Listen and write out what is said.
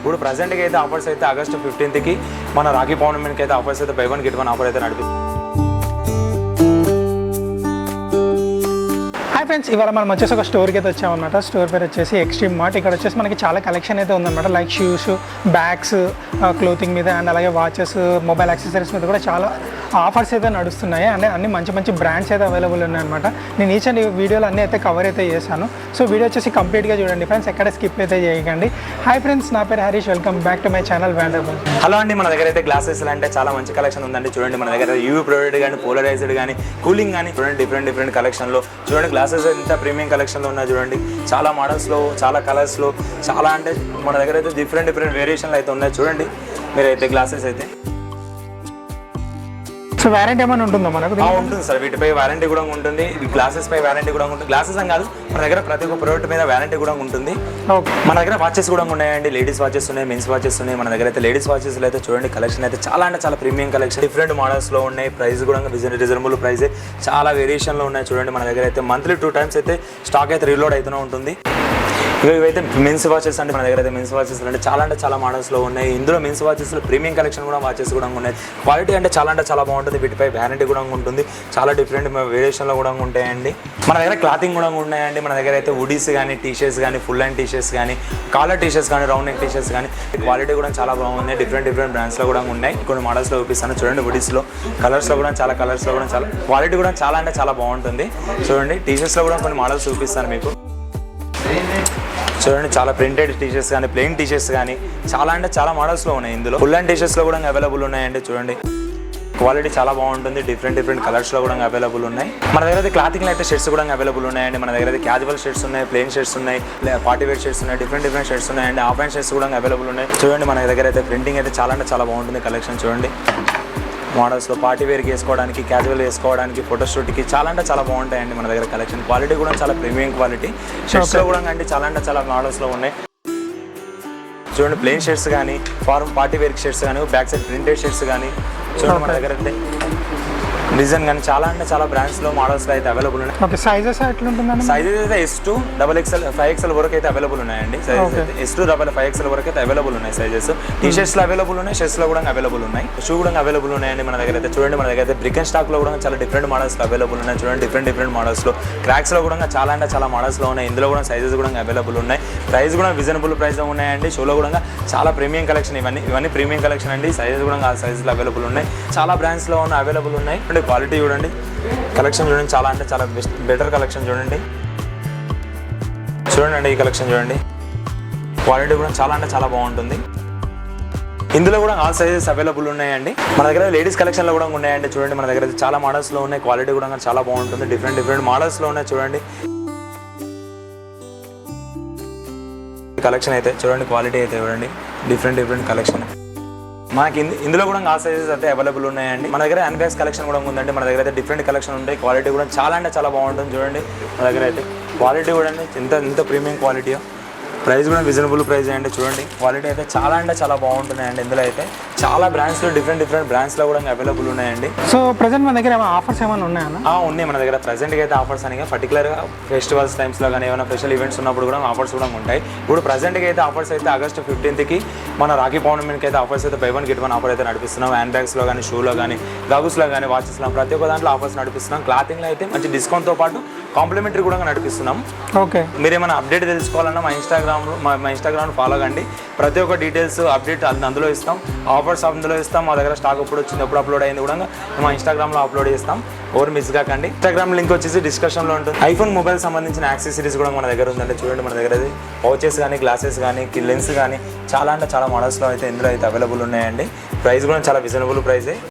ఇప్పుడు ప్రజెంట్గా అయితే ఆఫర్స్ అయితే ఆగస్టు 15కి మన రాఖీ పౌర్ణమికి అయితే ఆఫర్స్ అయితే బై 1 get 1 ఆఫర్ అయితే నడిపిస్తుంది. హాయ్ ఫ్రెండ్స్, ఇవాళ మనం వచ్చేసి ఒక స్టోర్కి అయితే వచ్చామన్నమాట. స్టోర్ పేరు వచ్చేసి ఎక్స్ట్రీమ్ మార్ట్. ఇక్కడ వచ్చేసి మనకి చాలా కలెక్షన్ అయితే ఉందన్నమాట. లైక్ షూస్, బ్యాగ్స్, క్లోతింగ్ మీద అండ్ అలాగే వాచెస్, మొబైల్ యాక్సెసరీస్ మీద కూడా చాలా ఆఫర్స్ అయితే నడుస్తున్నాయి. అంటే అన్ని మంచి మంచి బ్రాండ్స్ అయితే అవైలబుల్ ఉన్నాయన్నమాట. నేను ఈచ్ అండ్ వీడియోలు అన్నీ అయితే కవర్ అయితే చేశాను. సో వీడియో వచ్చేసి కంప్లీట్గా చూడండి ఫ్రెండ్స్, ఎక్కడ స్కిప్ అయితే చేయకండి. హాయ్ ఫ్రెండ్స్, నా పేరు Harish. Welcome back to my channel వ్యాండర్బుల్. హలో అండి, మన దగ్గర అయితే గ్లాసెస్ అంటే చాలా మంచి కలెక్షన్ ఉందండి. చూడండి మన దగ్గర యూవీ ప్రొడక్ట్ కానీ, పోలరైజ్డ్ కానీ, కూలింగ్ కానీ చూడండి. డిఫరెంట్ కలెక్షన్లో చూడండి. గ్లాసెస్ ఎంత ప్రీమియం కలెక్షన్లో ఉన్నాయి చూడండి. చాలా మోడల్స్లో, చాలా కలర్స్లో, చాలా అంటే మన దగ్గర అయితే డిఫరెంట్ వేరియేషన్లు అయితే ఉన్నాయి. చూడండి మీరైతే గ్లాసెస్ అయితే. సో వారంటీ ఏమైనా ఉంటుందా మనకు? ఉంటుంది సార్, వీటిపై వారంటీ కూడా ఉంటుంది. గ్లాసెస్ పై వారంటీ కూడా ఉంటుంది. గ్లాసెస్ అని కాదు, మన దగ్గర ప్రతి ఒక్క ప్రోడక్ట్ మీద వారంటీ కూడా ఉంటుంది. మన దగ్గర వాచెస్ కూడా ఉన్నాయండి. లేడీస్ వాచెస్ ఉన్నాయి, మెన్స్ వాచెస్ ఉన్నాయి. మన దగ్గర అయితే లేడీస్ వాచెస్ అయితే చూడండి కలెక్షన్ అయితే చాలా అంటే చాలా ప్రీమియం కలెక్షన్. డిఫరెంట్ మోడల్స్లో ఉన్నాయి. ప్రైస్ కూడా రీజనబుల్ ప్రైస్, చాలా వేరియేషన్లో ఉన్నాయి. చూడండి మన దగ్గర అయితే మంత్లీ 2 times అయితే స్టాక్ అయితే రీలోడ్ అవుతూనే ఉంటుంది. ఇవైతే మెన్స్ వాచెస్ అంటే మన దగ్గర అయితే మెన్స్ వాచెస్ అంటే చాలా మోడల్స్లో ఉన్నాయి. ఇందులో మెన్స్ వాచెస్లో ప్రీమియం కలెక్షన్ కూడా వాచెస్ కూడా ఉన్నాయి. క్వాలిటీ అంటే చాలా బాగుంటుంది. వీటిపై వారంటీ కూడా ఉంటుంది. చాలా డిఫరెంట్ వేరియేషన్లో కూడా ఉంటాయండి. మన దగ్గర క్లాతింగ్ కూడా ఉన్నాయండి. మన దగ్గర అయితే హుడీస్ కానీ, టీషర్ట్స్ కానీ, ఫుల్ హ్యాండ్ టీషర్ట్స్ కానీ, కాలర్ టీషర్ట్స్ కానీ, రౌండ్ నెక్ టీషర్ట్స్ కానీ, క్వాలిటీ కూడా చాలా బాగున్నాయి. డిఫరెంట్ బ్రాండ్స్లో కూడా ఉన్నాయి. కొన్ని మోడల్స్లో చూపిస్తాను చూడండి. హుడీస్లో కలర్స్లో కూడా చాలా క్వాలిటీ కూడా చాలా బాగుంటుంది. చూడండి టీషర్ట్స్లో కూడా కొన్ని మోడల్స్ చూపిస్తాను మీకు. చూడండి చాలా ప్రింటెడ్ టీషర్ట్స్ కానీ, ప్లెయిన్ టీషర్ట్స్ కానీ చాలా మోడల్స్లో ఉన్నాయి. ఇందులో ఫుల్ హ్యాండ్ టీషర్ట్స్లో కూడా అవైలబుల్ ఉన్నాయండి. చూడండి క్వాలిటీ చాలా బాగుంటుంది. డిఫరెంట్ కలర్స్లో కూడా అవైలబుల్ ఉన్నాయి. మన దగ్గర అయితే క్లాతింగ్లో అయితే షర్ట్స్ కూడా అవైలబుల్ ఉన్నాయండి. మన దగ్గర అయితే క్యాజువల్ షర్ట్స్ ఉన్నాయి, ప్లెయిన్ షర్ట్స్ ఉన్నాయి, పార్టీ వేర్ షర్ట్స్ ఉన్నాయి, డిఫరెంట్ షర్ట్స్ ఉన్నాయండి. హాఫ్ హ్యాండ్ షర్ట్స్ కూడా అవైలబుల్ ఉన్నాయి. చూడండి మన దగ్గర అయితే ప్రింటింగ్ అయితే చాలా బాగుంటుంది కలెక్షన్. చూడండి మోడల్స్లో పార్టీ వేర్కి వేసుకోవడానికి, క్యాజువల్ వేసుకోవడానికి, ఫోటోషూట్కి చాలా బాగుంటాయండి మన దగ్గర కలెక్షన్. క్వాలిటీ కూడా చాలా ప్రీమియం క్వాలిటీ. షర్ట్స్లో కూడా అంటే చాలా మోడల్స్లో ఉన్నాయి. చూడండి ప్లెయిన్ షర్ట్స్ కానీ, పార్టీ వేర్కి షర్ట్స్ కానీ, బ్యాక్ సైడ్ ప్రింటెడ్ షర్ట్స్ కానీ చూడండి మన దగ్గర అయితే డిజైన్ కానీ చాలా బ్రాండ్స్లో మోడల్స్లో అయితే అవైలబుల్ ఉన్నాయి. ఓకే, సైజెస్ ఎట్లా ఉంటుందండి? సైజెస్ అయితే S2 XXL 5XL వరకు అయితే అవైలబుల్ ఉన్నాయండి. సైజెస్ అయితే S2 5XL వరకు అయితే అవైలబుల్ ఉన్నాయి సైజెస్. టీషర్ట్స్లో అవైలబుల్ ఉన్నాయి, షర్ట్స్లో కూడా అవైలబుల్ ఉన్నాయి, షూ కూడా అవైలబుల్ ఉన్నాయండి మన దగ్గర అయితే. చూడండి మన దగ్గర అయితే బ్రిక్ అండ్ స్టాక్లో కూడా చాలా డిఫరెంట్ మోడల్స్లో అవైలబుల్ ఉన్నాయి. చూడండి డిఫరెంట్ మోడల్స్లో, క్రాక్స్లో కూడా చాలా మోడల్స్లో ఉన్నాయి. ఇందులో కూడా సైజెస్ కూడా అవైలబుల్ ఉన్నాయి. ప్రైస్ కూడా రీజనబుల్ ప్రైస్లో ఉన్నాయండి. షూలో కూడా చాలా ప్రీమియం కలెక్షన్. ఇవన్నీ ప్రీమియం కలెక్షన్ అండి. సైజెస్ కూడా ఆ సైజులో అవైలబుల్ ఉన్నాయి. చాలా బ్రాండ్స్లో అవైలబుల్ ఉన్నాయి. అంటే క్వాలిటీ చూడండి, కలెక్షన్ చూడండి, చాలా బెటర్ కలెక్షన్ చూడండి ఈ కలెక్షన్ చూడండి. క్వాలిటీ కూడా చాలా బాగుంటుంది. ఇందులో కూడా ఆల్ సైజెస్ అవైలబుల్ ఉన్నాయండి. మన దగ్గర లేడీస్ కలెక్షన్లో కూడా ఉన్నాయండి. చూడండి మన దగ్గర చాలా మోడల్స్లో ఉన్నాయి. క్వాలిటీ కూడా చాలా బాగుంటుంది. డిఫరెంట్ మోడల్స్లో ఉన్నాయి. చూడండి కలెక్షన్ అయితే చూడండి, క్వాలిటీ అయితే చూడండి, డిఫరెంట్ కలెక్షన్. మనకి ఇందులో కూడా ఆ సైజెస్ అయితే అవైలబుల్ ఉన్నాయండి. మన దగ్గర హ్యాండ్ బ్యాగ్స్ కలెక్షన్ కూడా ఉందండి. మన దగ్గర అయితే డిఫరెంట్ కలెక్షన్ ఉంటాయి. క్వాలిటీ కూడా చాలా బాగుంటుంది. చూడండి మన దగ్గర అయితే క్వాలిటీ కూడా ఎంత ప్రీమియం క్వాలిటీ. ప్రైస్ కూడా రీజనబుల్ ప్రైస్ అండి. చూడండి క్వాలిటీ అయితే చాలా బాగుంటున్నాయండి. ఇందులో అయితే చాలా బ్రాండ్స్లో డిఫరెంట్ బ్రాండ్స్లో కూడా అవైలబుల్ ఉన్నాయండి. సో ప్రజెంట్ మన దగ్గర ఆఫర్స్ ఏమైనా ఉన్నాయన్నా? ఉన్నాయి మన దగ్గర ప్రజెంట్గా అయితే ఆఫర్స్ అని పర్టికులర్గా ఫెస్టివల్స్ టైమ్స్లో కానీ ఏమైనా స్పెషల్ ఈవెంట్స్ ఉన్నప్పుడు కూడా ఆఫర్స్ కూడా ఉంటాయి. ఇప్పుడు ప్రజెంట్గా అయితే ఆఫర్స్ అయితే ఆగస్టు 15కి మన రాఖీ పౌర్ణమికి అయితే ఆఫర్స్ అయితే బై 1 get 1 ఆఫర్ అయితే నడిపిస్తున్నాం. హ్యాండ్ బ్యాగ్స్లో కానీ, షూలో కానీ, గాగుస్లో కానీ, వాచెస్లో ప్రతి ఒక్క దాంట్లో ఆఫర్స్ నడిపిస్తున్నాం. క్లాతింగ్లో అయితే మంచి డిస్కౌంట్తో పాటు కాంప్లిమెంటరీ కూడా నడిపిస్తున్నాం. ఓకే, మీరు ఏమైనా అప్డేట్ తెలుసుకోవాలన్నా మా ఇన్స్టాగ్రామ్ ఫాలో కండి. ప్రతి ఒక్క డీటెయిల్స్ అప్డేట్ అందులో ఇస్తాం. ఆఫర్స్ అందులో ఇస్తాం. మా దగ్గర స్టాక్ ఎప్పుడు వచ్చింది, ఎప్పుడు అప్లోడ్ అయింది కూడా మా ఇన్స్టాగ్రామ్లో అప్లోడ్ చేస్తాం. ఎవరు మిస్ కాకండి. ఇన్స్టాగ్రామ్ లింక్ వచ్చేసి డిస్క్రిప్షన్లో ఉంటుంది. ఐఫోన్ మొబైల్ సంబంధించిన యాక్సెసరీస్ కూడా మన దగ్గర ఉందంటే చూడండి. మన దగ్గర పౌచెస్ కానీ, గ్లాసెస్ కానీ, లెన్స్ కానీ చాలా మోడల్స్లో అయితే ఇందులో అయితే అవైలబుల్ ఉన్నాయండి. ప్రైస్ కూడా చాలా రీజనబుల్ ప్రైసే.